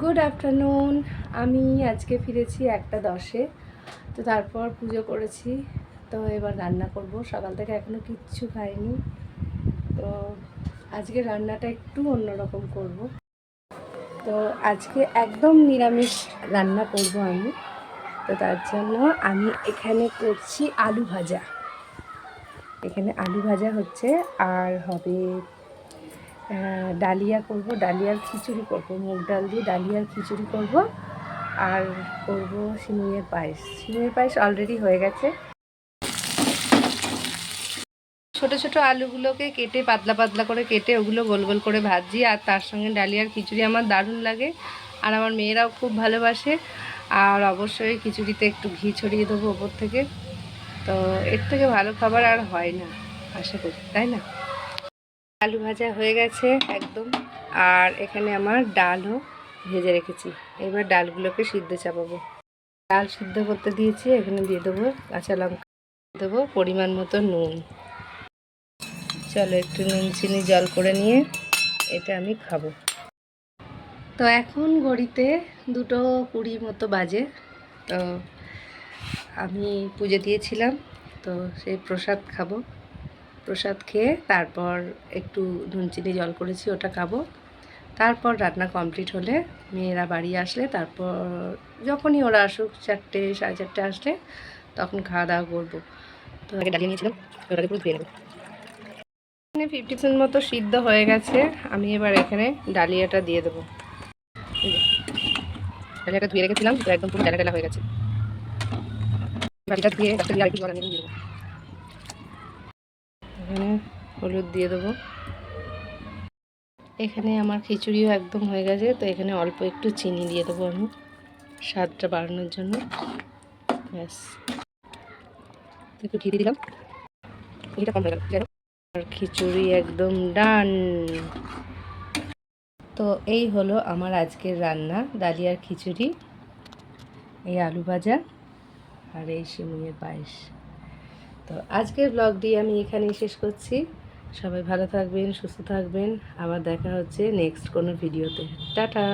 Good afternoon. আমি আজকে ফিরেছি 1:10-এ। তো তারপর পুজো করেছি, তো এবার রান্না করব। সকাল থেকে এখনও কিচ্ছু খাইনি, তো আজকে রান্নাটা একটু অন্যরকম করব। তো আজকে একদম নিরামিষ রান্না করব আমি। তো তার জন্য আমি এখানে করছি আলু ভাজা। এখানে আলু ভাজা হচ্ছে, আর হবে ডালিয়া করব, ডালিয়ার খিচুড়ি করব, মুগ ডাল দিয়ে ডালিয়ার খিচুড়ি করব, আর করব সিমইয়ের পায়েস। সিমইয়ের পায়েস অলরেডি হয়ে গেছে। ছোট ছোট আলুগুলোকে কেটে পাতলা পাতলা করে কেটে ওগুলো গোল গোল করে ভাজি, আর তার সঙ্গে ডালিয়ার খিচুড়ি আমার দারুণ লাগে, আর আমার মেয়েরাও খুব ভালোবাসে। আর অবশ্যই খিচুড়িতে একটু ঘি ছড়িয়ে দেবো ওপর থেকে। তো এর থেকে ভালো খাবার আর হয় না, আশা করি, তাই না? আলু ভাজা হয়ে গেছে একদম, আর এখানে আমার ডালও ভেজে রেখেছি। এবার ডালগুলোকে সিদ্ধ চাপাবো। ডাল সিদ্ধ করতে দিয়েছি, এখানে দিয়ে দেবো কাঁচা লঙ্কা, দেবো পরিমাণ মতো নুন। চলো একটু নুন চিনি জল করে নিয়ে এটা আমি খাবো। তো এখন ঘড়িতে 2:20 মতো বাজে। তো আমি পুজো দিয়েছিলাম, তো সেই প্রসাদ খাবো। প্রসাদ খেয়ে তারপর একটু নুন চিনি জল করেছি, ওটা খাবো। তারপর রান্না কমপ্লিট হলে, মেয়েরা বাড়ি আসলে, তারপর যখনই ওরা আসুক, 4টে 4:30 আসলে, তখন খাওয়া দাওয়া করবো। তো আগে ডালিয়ে নিয়েছিলাম, ওটাকে পুরো ধুয়ে নেবো। এখানে 50% মতো সিদ্ধ হয়ে গেছে। আমি এবার এখানে ডালিয়াটা দিয়ে দেবো। ডালিয়াটা ধুয়ে রেখেছিলাম, তো একদম পুরো ডালা ডালা হয়ে গেছে। ডালিয়াটা ধুয়ে আরেকটু জল দিয়ে দেবো। এখানে হলুদ দিয়ে দেবো। এখানে আমার খিচুড়িও একদম হয়ে গেছে, তো এখানে অল্প একটু চিনি দিয়ে দেবো আমি, স্বাদটা বাড়ানোর জন্য। ব্যাস, একটু ঘি দিয়ে দিলাম, ঘিটা কম হয়ে গেল। আর খিচুড়ি একদম ডান। তো এই হলো আমার আজকের রান্না, ডালিয়ার খিচুড়ি, এই আলু ভাজা, আর এই সিমইয়ের পায়েস। তো আজকের ব্লগটি আমি এখানেই শেষ করছি। সবাই ভালো থাকবেন, সুস্থ থাকবেন। আবার দেখা হচ্ছে নেক্সট কোনো ভিডিওতে। টাটা।